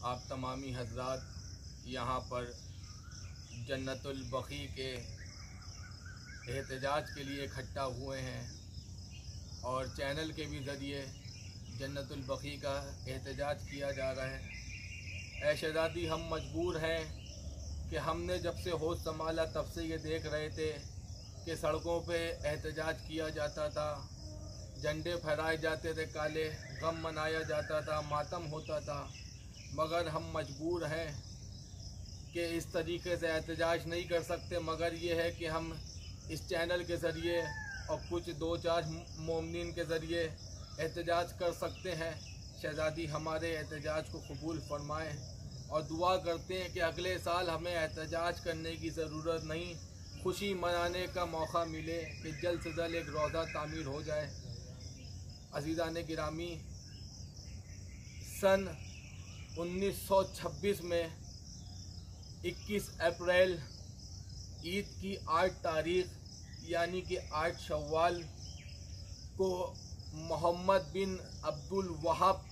आप तमामी हजरात यहाँ पर जन्नतुल बक़ी के एहतजाज के लिए इकट्ठा हुए हैं और चैनल के भी ज़रिए जन्नतुल बक़ी का एहतजाज किया जा रहा है। ऐ शहज़ादी, हम मजबूर हैं कि हमने जब से होश संभाला तब से ये देख रहे थे कि सड़कों पे एहतजाज किया जाता था, झंडे फहराए जाते थे, काले गम मनाया जाता था, मातम होता था, मगर हम मजबूर हैं कि इस तरीके से एहतजाज नहीं कर सकते। मगर ये है कि हम इस चैनल के ज़रिए और कुछ 2-4 मोमिनीन के ज़रिए एहतजाज कर सकते हैं। शहज़ादी हमारे एहतजाज को कबूल फरमाएँ और दुआ करते हैं कि अगले साल हमें एहतजाज करने की ज़रूरत नहीं, खुशी मनाने का मौका मिले कि जल्द से जल्द एक रोज़ा तामीर हो जाए। अज़ीज़ान गिरामी, सन 1926 में 21 अप्रैल ईद की 8 तारीख़ यानी कि 8 शव्वाल को मोहम्मद बिन अब्दुल वहाब,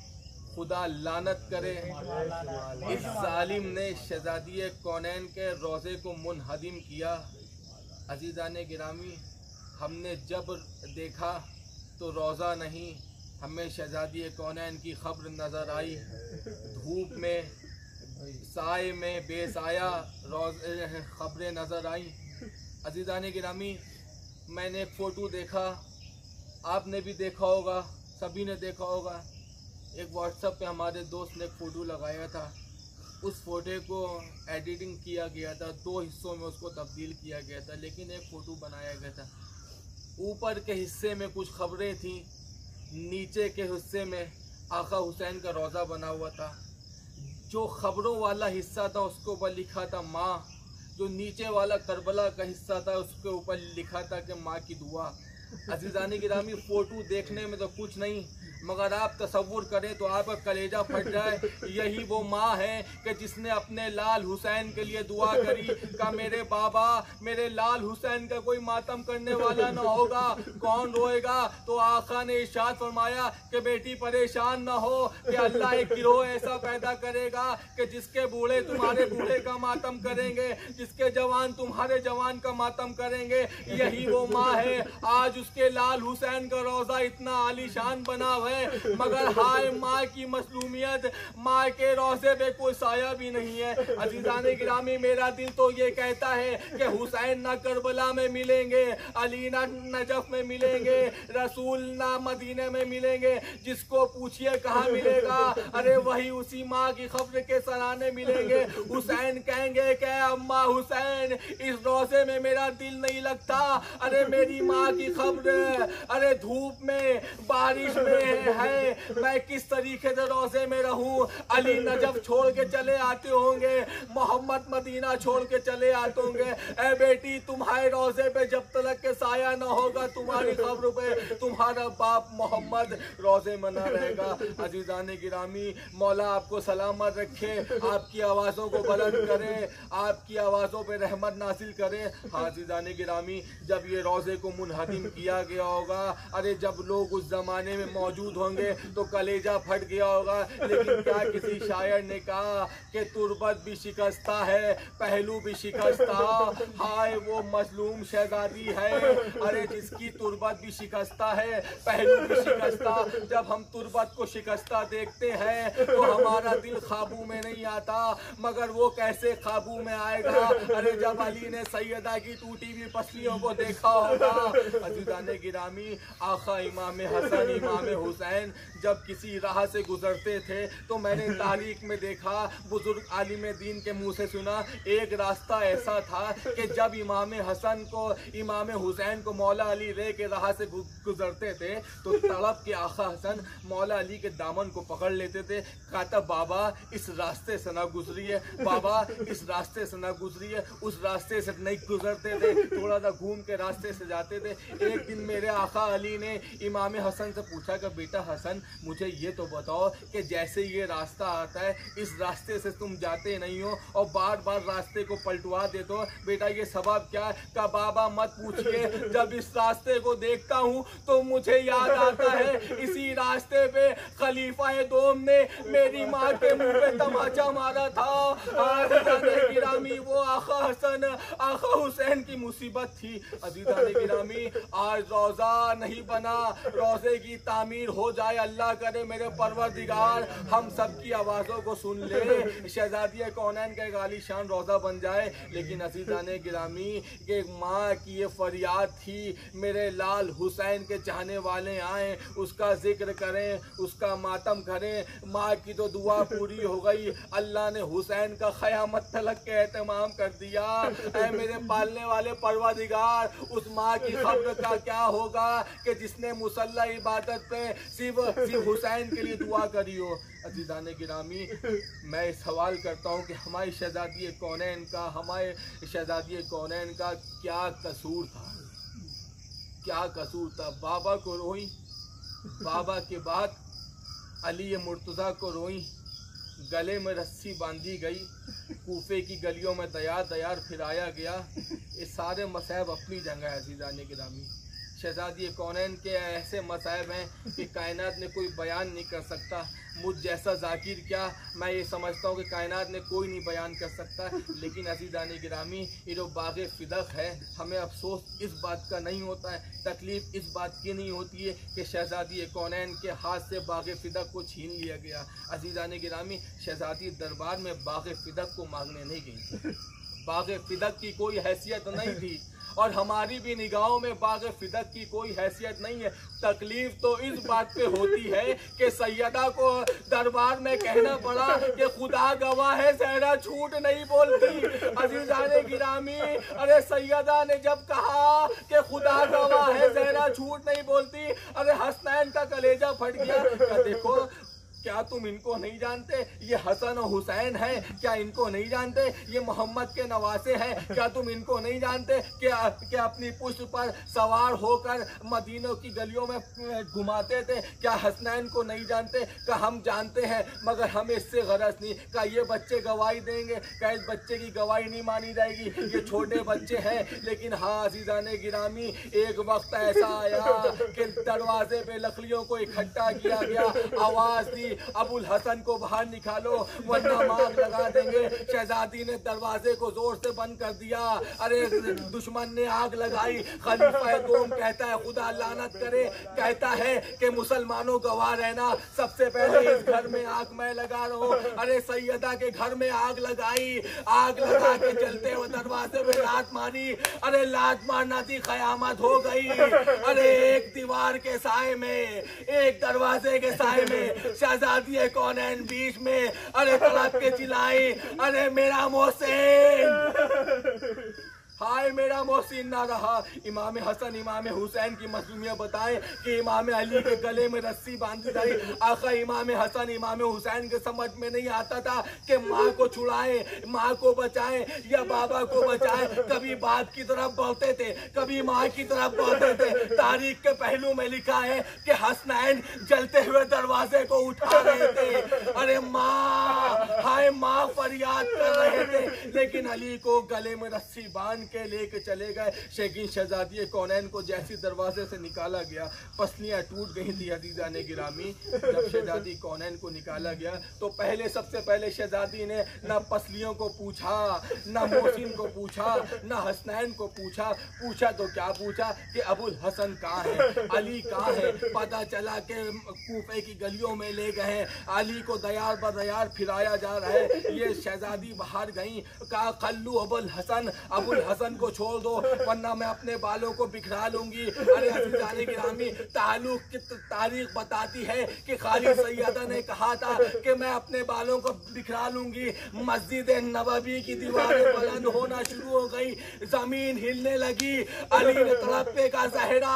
खुदा लानत करे, इस जालिम ने शहज़ादी कौनैन के रोज़े को मुनहदिम किया। अज़ीज़ान गिरामी, हमने जब देखा तो रोज़ा नहीं, हमें शहज़ादी कौनैन की ख़ब्र नज़र आई। धूप में, साए में, बेसाया ख़बरें नज़र आई। अज़ीज़ान गिरामी, मैंने एक फ़ोटो देखा, आपने भी देखा होगा, सभी ने देखा होगा। एक व्हाट्सएप पे हमारे दोस्त ने एक फ़ोटो लगाया था, उस फ़ोटो को एडिटिंग किया गया था, 2 हिस्सों में उसको तब्दील किया गया था, लेकिन एक फ़ोटो बनाया गया था। ऊपर के हिस्से में कुछ ख़बरें थीं, नीचे के हिस्से में आका हुसैन का रोज़ा बना हुआ था। जो ख़बरों वाला हिस्सा था उसके ऊपर लिखा था माँ, जो नीचे वाला करबला का हिस्सा था उसके ऊपर लिखा था कि माँ की दुआ। अज़ीज़ान गिरामी, फ़ोटो देखने में तो कुछ नहीं, मगर आप तसव्वुर करें तो आपका कलेजा फट जाए। यही वो माँ है कि जिसने अपने लाल हुसैन के लिए दुआ करी का मेरे बाबा, मेरे लाल हुसैन का कोई मातम करने वाला ना होगा, कौन रोएगा? तो आका ने इरशाद फरमाया कि बेटी परेशान ना हो कि अल्लाह एक गिरोह ऐसा पैदा करेगा कि जिसके बूढ़े तुम्हारे बूढ़े का मातम करेंगे, जिसके जवान तुम्हारे जवान का मातम करेंगे। यही वो माँ है। आज उसके लाल हुसैन का रोज़ा इतना आलीशान बना हुआ है, मगर हाय माँ की मसलूमियत, माँ के रोज़े पे कोई साया भी नहीं है। अज़ीज़ान गिरामी, मेरा दिल तो ये कहता है कि हुसैन ना करबला में मिलेंगे, अली ना नजफ में मिलेंगे, रसूल ना मदीने में मिलेंगे। जिसको पूछिए कहाँ मिलेगा, अरे वही उसी माँ की खब्र के सराने मिलेंगे। हुसैन कहेंगे कि अम्मा हुसैन, इस रोज़े में मेरा दिल नहीं लगता, अरे मेरी माँ की खब्र, अरे धूप में, बारिश में है, मैं किस तरीके से रोज़े में रहूं। अली नजफ छोड़ के चले आते होंगे, मोहम्मद मदीना छोड़ के चले आते होंगे। ए बेटी, तुम्हारे रोज़े पे जब तक के साया ना होगा, तुम्हारी खब्र पे तुम्हारा बाप मोहम्मद रोज़े मना रहेगा। अज़ीज़ान गिरामी, मौला आपको सलामत रखे, आपकी आवाज़ों को बुलंद करे, आपकी आवाज़ों पे रहमत नासिल करे। हाँ अज़ीज़ान गिरामी, जब ये रोज़े को मुनहदिम किया गया होगा, अरे जब लोग उस ज़माने में मौजूद होंगे तो कलेजा फट गया होगा। लेकिन क्या किसी शायर ने कहा कि तुरबत भी शिकस्ता है, पहलू भी शिकस्ता, हाय वो मजलूम शहजादी है, अरे जिसकी तुरबत भी शिकस्ता है, पहलू भी शिकस्ता। जब हम तुरबत को शिकस्ता देखते हैं तो हमारा दिल काबू में नहीं आता, मगर वो कैसे काबू में आएगा? अरे जब अली ने सैयदा की टूटी हुई पसलियों को देखा होगा। अज़ीज़ान गिरामी, आका इमाम हसन, इमाम हुसैन जब किसी राह से गुजरते थे तो मैंने तारीख में देखा, बुजुर्ग आलिम दीन के मुंह से सुना, एक रास्ता ऐसा था कि जब इमाम हसन को, इमाम हुसैन को मौला अली रे के राह से गुजरते थे तो तड़प के आका हसन मौला अली के दामन को पकड़ लेते थे। कहता, बाबा इस रास्ते से ना गुजरिए, बाबा इस रास्ते से ना गुजरिए। उस रास्ते से नहीं गुजरते थे, थोड़ा सा घूम के रास्ते से जाते थे। एक दिन मेरे आका अली ने इमाम हसन से पूछा कि बेटा हसन, मुझे ये तो बताओ कि जैसे ये रास्ता आता है, इस रास्ते से तुम जाते नहीं हो और बार बार रास्ते को पलटवा देते हो, बेटा ये सबब क्या है? का बाबा मत पूछिए, जब इस रास्ते को देखता हूँ तो मुझे याद आता है इसी रास्ते पे खलीफा दोम ने मेरी माँ के मुंह पे तमाचा मारा था। गिरामी वो आका हसन आका हुसैन की मुसीबत थी। अजीज़ान गिरामी, आज रोज़ा नहीं बना, रोज़े की तामीर हो जाए, अल्लाह करे मेरे परवरदिगार हम सब की आवाज़ों को सुन ले, शहजादी कौनैन का एक आलीशान रोज़ा बन जाए। लेकिन अजीज़ान गिरामी के माँ की ये फरियाद थी, मेरे लाल हुसैन के चाहने वाले आए, उसका जिक्र करें, उसका मातम करें। माँ की तो दुआ पूरी हो गई, अल्लाह ने हुसैन का क़यामत तलक के एहतमाम कर दिया। ऐ मेरे पालने वाले परवरदिगार, उस माँ की खब्र का क्या होगा कि जिसने मुसल्ला इबादत पे सिर्फ हुसैन के लिए दुआ करी हो। अजीज़ान गिरामी, मैं सवाल करता हूँ कि हमारी शहजादी कौनैन का, हमारे शहजादी कौनैन का क्या कसूर था? क्या कसूर था? बाबा को रोई, बाबा के बाद अली मुर्तज़ा को रोई, गले में रस्सी बांधी गई, कूफे की गलियों में दयार दयार फिराया गया। ये सारे मसाइब अपनी जगह है अज़ीज़ान गिरामी। शहजादी कौनैन के ऐसे मसाइब हैं कि कायनात में कोई बयान नहीं कर सकता। मुझ जैसा जाकिर क्या, मैं ये समझता हूँ कि कायनात में कोई नहीं बयान कर सकता। लेकिन अज़ीज़ान गिरामी, ये जो बाग़े फ़िदक़ है, हमें अफसोस इस बात का नहीं होता है, तकलीफ़ इस बात की नहीं होती है कि शहजादी कौनैन के हाथ से बाग़े फ़िदक़ को छीन लिया गया। अज़ीज़ान गिरामी, शहजादी दरबार में बाग़े फ़िदक़ को मांगने नहीं गई, बाग़े फ़िदक़ की कोई हैसियत नहीं थी और हमारी भी निगाहों में बाग़े फ़िदक़ की कोई हैसियत नहीं है। तकलीफ़ तो इस बात पे होती है कि सैयदा को दरबार में कहना पड़ा कि खुदा गवाह है ज़हरा झूठ नहीं बोलती। अज़ीज़ान गिरामी, अरे सैयदा ने जब कहा कि खुदा गवाह है ज़हरा झूठ नहीं बोलती, अरे हसनैन का कलेजा फट गया। देखो, क्या तुम इनको नहीं जानते? ये हसन और हुसैन हैं, क्या इनको नहीं जानते? ये मोहम्मद के नवासे हैं, क्या तुम इनको नहीं जानते कि अपनी पुष्ट पर सवार होकर मदीनों की गलियों में घुमाते थे? क्या हसनैन को नहीं जानते? क्या हम जानते हैं, मगर हमें इससे गरज नहीं। क्या ये बच्चे गवाही देंगे? क्या इस बच्चे की गवाही नहीं मानी जाएगी? ये छोटे बच्चे हैं। लेकिन हाँ अज़ीज़ान गिरामी, एक वक्त ऐसा आया कि दरवाजे पे लकड़ियों को इकट्ठा किया गया, आवाज़ दी अबुल हसन को बाहर निकालो वरना मार लगा देंगे। शहजादी ने दरवाजे को जोर से बंद कर दिया। अरे दुश्मन ने आग लगाई। खलीफा दोम कहता है खुदा लानत करे, कहता है कि मुसलमानों गवाह रहना, सबसे पहले इस घर में आग मैं लगा रहा हूँ। अरे सैयदा के घर में आग लगाई, आग लगा के चलते हुए दरवाजे में लात मारी। अरे लात मारना थी, क़यामत हो गई। अरे एक दीवार के साए में, एक दरवाजे के साए में शहजादी कौनैन बीच में, अरे तड़प के चिल्लाई, अरे मेरा मोहसिन, हाय मेरा मोहसिन ना रहा। इमाम हसन इमाम हुसैन की मजलूमियत बताएं कि इमाम अली के गले में रस्सी बांधी गई। आखिर इमाम हसन इमाम हुसैन के समझ में नहीं आता था कि माँ को छुड़ाएं, माँ को बचाएं या बाबा को बचाएं। कभी बाप की तरफ बढ़ते थे, कभी माँ की तरफ बढ़ते थे। तारीख के पहलू में लिखा है कि हसनैन जलते हुए दरवाजे को उठा रहे थे। अरे माँ, हाय माँ फरियाद कर रहे थे, लेकिन अली को गले में रस्सी बांध के लेके चले गए। शेखीन शहजादी कौनैन को जैसी दरवाजे से निकाला गया, पसलियां टूट गई थी। अज़ीज़ान गिरामी, जब शहजादी कौनैन को निकाला गया तो पहले सबसे पहले शहजादी ने ना पसलियों को पूछा, ना मोहसिन को पूछा, ना हसनैन को पूछा। पूछा तो क्या पूछा कि अबुल हसन कहाँ है, अली कहाँ है। पता चला कि कूफे की गलियों में ले गए, अली को दयार बदयार फिराया जा रहा है। ये शहजादी बाहर गई, कहा खल्लू अबुल हसन, अबुल हसन को छोड़ दो वरना मैं अपने बालों को बिखरा लूंगी। अरे अज़ीज़ान गिरामी, ताल्लुक़ की तारीख बताती है कि खालिद सैयदा ने कहा था कि मैं अपने बालों को बिखरा लूंगी। मस्जिद नबवी की दीवारें बुलंद होना शुरू हो गई, जमीन हिलने लगी। अली ने तड़पे का ज़हरा,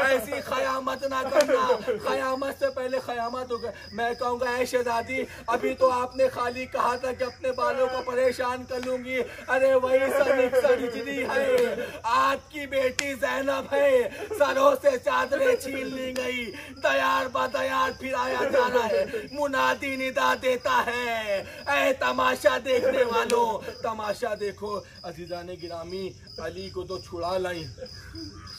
ऐसी क़यामत ना करना, क़यामत से पहले क़यामत हो गई। मैं कहूँगा ऐ शहजादी, अभी तो आपने खाली कहा था कि अपने बालों को परेशान कर लूंगी, अरे वही सनिक्सरी है, आपकी बेटी ज़ैनब है, सरों से चादरें छीन ली गई, दयार बदयार फिर आया जा रहा है, मुनादी निदा देता है, ऐ तमाशा देखने वालों तमाशा देखो। अजीज़ाने गिरामी, अली को तो छुड़ा लाई,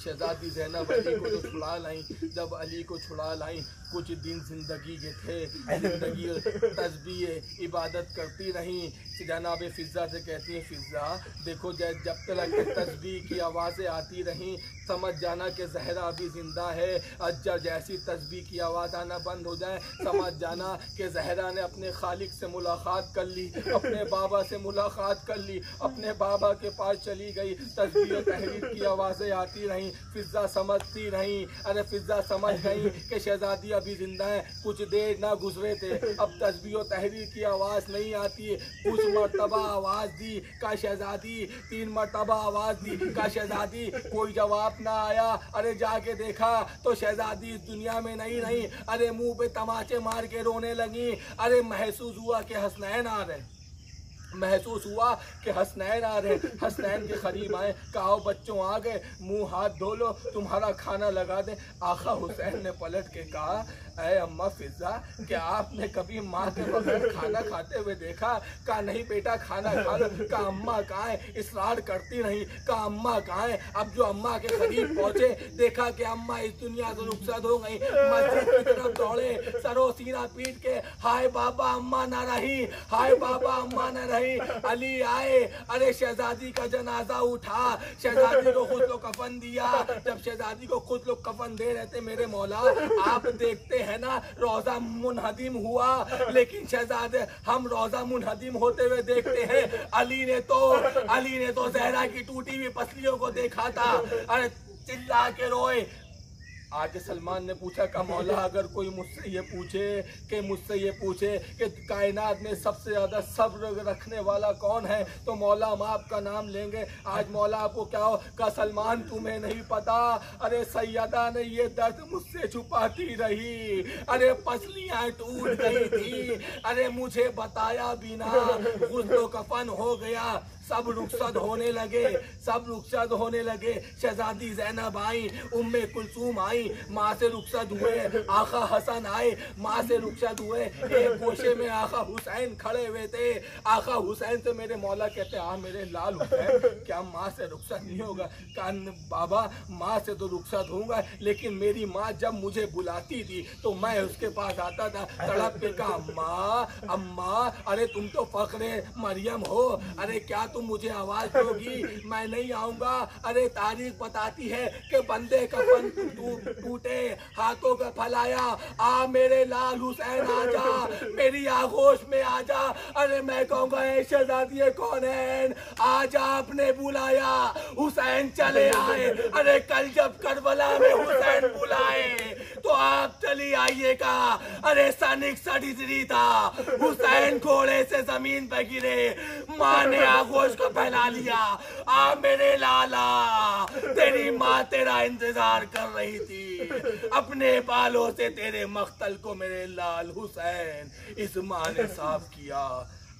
शहजादी ज़ैनब अली को तो छुड़ा लाई। जब अली को छुड़ा लाई कुछ दिन ज़िंदगी के थे, ज़िंदगी तस्बीह इबादत करती रहीं। जनाब फ़िज़्ज़ा से कहती हैं, फ़िज़्ज़ा देखो जब तक तस्बीह की आवाज़ें आती रहीं समझ जाना कि ज़हरा अभी ज़िंदा है, जब जैसी तस्बीह की आवाज़ आना बंद हो जाए समझ जाना कि ज़हरा ने अपने खालिक से मुलाकात कर ली, अपने बाबा से मुलाकात कर ली, अपने बाबा के पास चली गई। तस्बीह तहरीर की आवाज़ें आती रहीं, फ़िज़्ज़ा समझती रहीं, अरे फ़िज़्ज़ा समझ गई कि शहज़ादी अभी ज़िंदा है। कुछ देर ना गुजरे थे, अब तस्बीह तहरीर की आवाज़ नहीं आती, कुछ मरतबा आवाज़ दी का शहज़ादी, 3 मरतबा आवाज़ दी का शहज़ादी, कोई जवाब ना आया। अरे जाके देखा तो शहज़ादी इस दुनिया में नहीं रही, अरे मुंह पे तमाचे मार के रोने लगी। अरे महसूस हुआ कि हसनैन आ रहे, महसूस हुआ कि हसनैन आ रहे, हसनैन के करीब आए, कहा बच्चों आ गए, मुंह हाथ धो लो, तुम्हारा खाना लगा दे। आका हुसैन ने पलट के कहा, ऐ अम्मा फ़िज़्ज़ा, क्या आपने कभी माँ के बगैर खाना खाते हुए देखा? कहा नहीं बेटा खाना खा लो। कहा अम्मा कहाँ है? इसरार करती रही, कहा अम्मा कहाँ है? अब जो अम्मा के करीब पहुँचे देखा कि अम्मा इस दुनिया से रुखसत हो गई, मस्जिद की तरफ दौड़े, सरो सीना पीट के, हाय बाबा अम्मा ना रही, हाय बाबा अम्मा ना रही। अली आए, अरे शहजादी का जनाजा उठा, शहजादी को खुद लो कफन दिया। जब शहजादी को खुद लो कफन दे रहे थे मेरे मौला, आप देखते है ना रोजा मुनहदिम हुआ, लेकिन शहजादे हम रोजा मुनहदिम होते हुए देखते हैं। अली ने तो ज़हरा की टूटी हुई पसलियों को देखा था, अरे चिल्ला के रोए। आके सलमान ने पूछा का मौला अगर कोई मुझसे ये पूछे कि कायनात में सबसे ज़्यादा सब्र रखने वाला कौन है तो मौला हम आपका नाम लेंगे। आज मौला आपको क्या हो? का सलमान तुम्हें नहीं पता, अरे सैयदा ने ये दर्द मुझसे छुपाती रही, अरे पसलियाँ टूट गई थी, अरे मुझे बताया बिना गुस्लो कफन हो गया, सब रुखसत होने लगे। शहजादी ज़ैनब आई, उम्मे कुलसूम आई, माँ से रुखसत हुए, आका हसन आए, माँ से रुखसत हुए। एक गोशे में आका हुसैन खड़े हुए थे। आका हुसैन से मेरे मौला कहते आ मेरे लाल हुसैन, क्या माँ से रुखसत नहीं होगा? कान बाबा माँ से तो रुखसत होगा, लेकिन मेरी माँ जब मुझे बुलाती थी तो मैं उसके पास आता था, तड़प के कहा अम्मा अम्मा, अरे तुम तो फख्रे मरियम हो, अरे क्या तुम मुझे आवाज दोगी? मैं नहीं आऊंगा। अरे तारीख बताती है कि बंदे का फन टूटे हाथों का फलाया, आ मेरे लाल हुसैन आजा, मेरी आगोश में आजा। अरे मैं कहूँगा शहजादी कौन है, आजा आपने बुलाया, हुसैन चले आए। अरे कल जब करबला में हुसैन बुलाए तो आप चली आइएगा। अरे सनिक सड़ी था, हुसैन घोड़े से जमीन पर गिरे, माँ ने आगोश को फैला लिया। आ मेरे लाला, तेरी माँ तेरा इंतजार कर रही थी, अपने बालों से तेरे मख्तल को मेरे लाल हुसैन इस माँ ने साफ किया।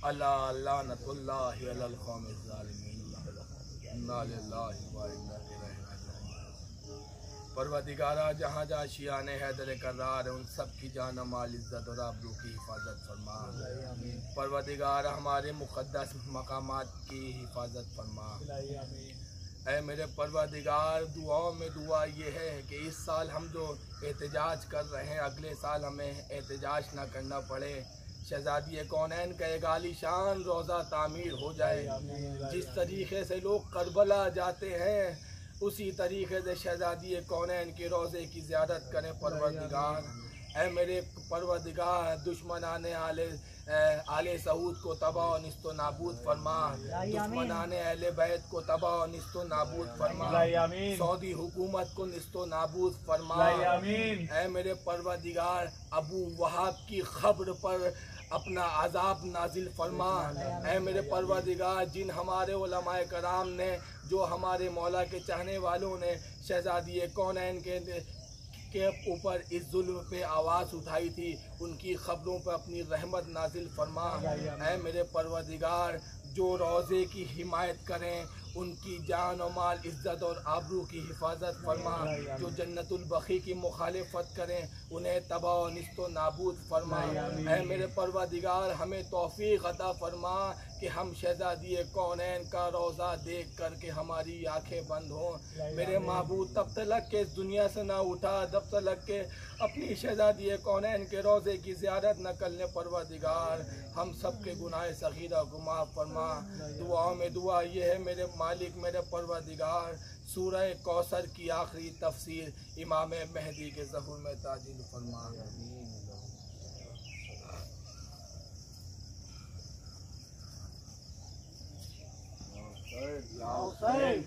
अल्लाह लानतुल्लाहि अलल कौमिज़ ज़ालिमीन। इन्ना लिल्लाहि व इन्ना इलैहि राजिऊन। परवरदिगारा जहाँ जहाँ शियाने हैदर करार है उन सब की जान माल इज़्ज़त और आबरू की हिफाजत फरमा। परवरदिगारा हमारे मुक़द्दस मकामात की हिफाजत फरमा। ऐ मेरे परवरदिगार, दुआओं में दुआ ये है कि इस साल हम जो एहतजाज कर रहे हैं अगले साल हमें एहतजाज ना करना पड़े। शहजादी कौनैन का एक आलीशान रोज़ा तामीर हो जाए। जिस तरीक़े से लोग करबला जाते हैं उसी तरीक़े से शहजादी कौनैन के रोज़े की ज़ियारत करें परवरदिगार। ऐ मेरे परवरदिगार, दुश्मनाने आले सऊद को तबाह निस्तो नाबूद फरमा, दुश्मनाने अहले बैत को तबाह निस्तो नाबूद फरमा, सऊदी हुकूमत को निस्तो नाबूद फरमा। ऐ मेरे परवरदिगार, अबू वहाब की खबर पर अपना अजाब नाजिल फरमा। ऐ मेरे परवरदिगार, जिन हमारे उलमाए कराम ने, जो हमारे मौला के चाहने वालों ने शहजादी कौनैन के ऊपर इस जुल्म पे आवाज़ उठाई थी, उनकी ख़बरों पर अपनी रहमत नाजिल फरमा। ऐ मेरे परवरदिगार, जो रोज़े की हिमायत करें उनकी जान और माल, इज़्ज़त और आबरू की हिफाजत फरमा। जो जन्नतुल बखी की मुखालिफत करें उन्हें तबाह और निस्तो नाबूद फरमा। ऐ मेरे परवरदिगार, हमें तौफीक अता फरमा कि हम शहज़ादी कौनैन का रोज़ा देख कर के हमारी आंखें बंद हों। मेरे महबूब तब तक के इस दुनिया से ना उठा, तब तक के अपनी शहज़ादी कौनैन के रोज़े की ज़ियारत न करने। परवरदिगार, हम सब के गुनाह सगीरा गुमा फरमा। दुआओं में दुआ ये है मेरे मालिक, मेरे परवरदिगार, सूरह कौसर की आखिरी तफसीर इमाम मेहदी के ज़हूर में ताजील फरमा। हसना हुसैन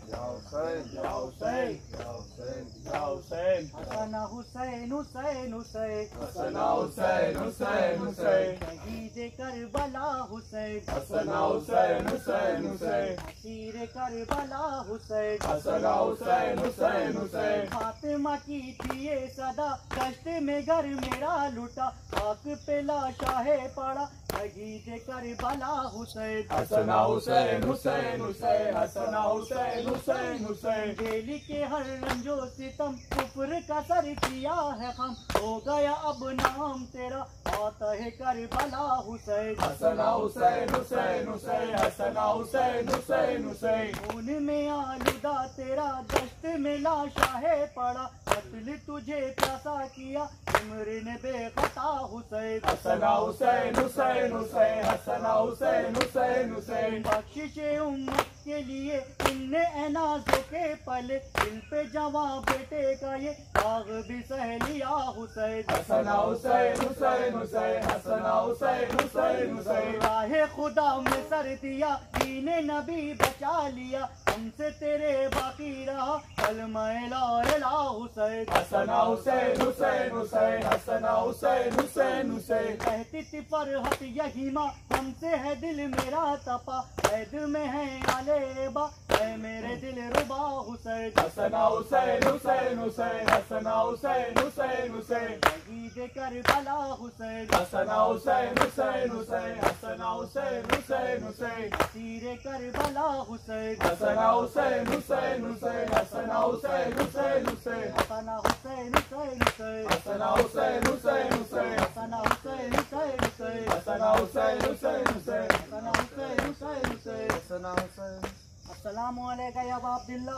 हुसैन हुसैन, हसना हुसैन हुसैन हुसैन, शहीद करबला हुसैन, हसना हुसैन हुसैन हुसैन, असीर करबला हुसैन, हसना हुसैन हुसैन हुसैन, फातिमा की थी ये सदा, कष्ट में घर मेरा लुटा, आग पे लाशाहे पड़ा, शहीद करबला हुसैन, हसना हुसैन हुसैन हुसैन, हसना हुसैन हुसैन हुसैन, जेल के हर रंजो सितम कुफ्र का सर किया है हम, हो गया अब नाम तेरा आता है करबला हुसैन, हसना हुसैन हुसैन हुसैन, हसना हुसैन हुसैन हुसैन, खून में आलूदा तेरा, दश्त में लाशा है पड़ा, कत्ल तुझे प्यासा किया उम्र ने बेखता हुसैन, हसना हुसैन हुसैन हुसैन, हसना हुसैन हुसैन हुसैन, बख्शिश उम्मत के लिए इनने एनाज़ों के पले, दिल पे जवां बेटे का ये दाग भी सह लिया हुसैन, हसना हुसैन हुसैन हुसैन, हसना हुसैन हुसैन हुसैन, राहे खुदा में सर दिया, दीने नबी बचा लिया, हमसे तेरे बाकी रहा कलमा ला इलाहा हुसैन, हसना हुसैन हुसैन हुसैन, हसना हुसैन हुसैन हुसैन, कहती थी फरहत यही माँ, हमसे है दिल मेरा तपा, कैद में है आलेबा, है मेरे दिल रुबा हुसैन, हसना हुसैन हुसैन हुसैन, हसना हुसैन हुसैन हुसैन, शहीद करबला हुसैन, हसना हुसैन हुसैन हुसैन, हसना हुसैन हुसैन हुसैन, असीर करबला हुसैन, हसना हुसैन हुसैन हुसैन, हसना हुसैन हुसैन हुसैन, हसना हुसैन हुसैन हुसैन, हसना हुसैन हुसैन हुसैन, हसना हुसैन हुसैन हुसैन, हसना हुसैन हुसैन हुसैन, हसना हुसैन हुसैन हुसैन, हसना हुसैन। अस्सलामु अलैका या अबा अब्दुल्लाह,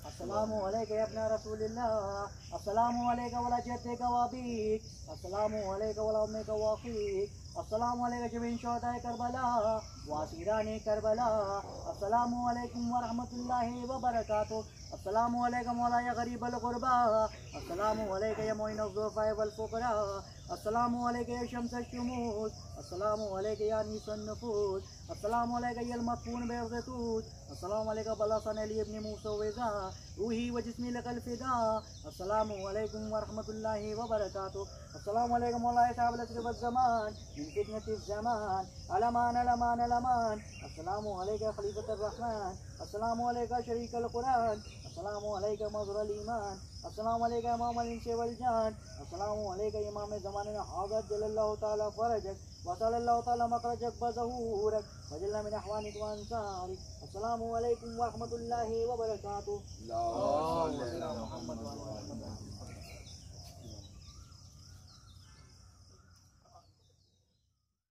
अस्सलामु अलैका या इब्न रसूलिल्लाह, अस्सलामु अलैका वला जद्दिका व अबीक, अस्सलामु अलैका वला उम्मिका व अखीक, अस्सलामु अलैका जमीन शुहदाए करबला व असीराने करबला, अस्सलामु अलैकुम व रहमतुल्लाहि व बरकातुहू, अस्सलामु अलैका मौला या गरीबल गुरबा, अस्सलामु अलैका या मुइनुज़ ज़ुफ़ा वल फुक़रा, अस्सलामु अलैका या शम्सुश शुमूस, अस्सलामु अलैका या अनीसुन नुफूस, अस्सलामु अलैका या मदफून बिग़ज़तूत, अस्सलामु अलैका बलसन अली इब्न मुसव्विज़ा, रूही व जिस्मी लकल फ़िदा, अस्सलामु अलैकुम व रहमतुल्लाहि व बरकातुहू, अस्सलामु अलैका मौला साहिबल असर व ज़मान, मिन फितनतिज़ ज़मान, अलमान अलमान अलमान, अस्सलामु अलैका खलीफतुर रहमान, अस्सलामु अलैका शरीकल कुरान, अस्सलामु अलैका मज़हरुल ईमान, अस्सलामु अलैका इमामुल इंस वल जान, अस्सलामु अलैका इमाम ज़माना हज़रत जल्लल्लाहु तआला फ़रजक व सल्लल्लाहु तआला मखरजक व ज़हूरक व जल्ला मिन अहवानिक व अंसारिक, अस्सलामु अलैकुम व रहमतुल्लाहि व बरकातुहू।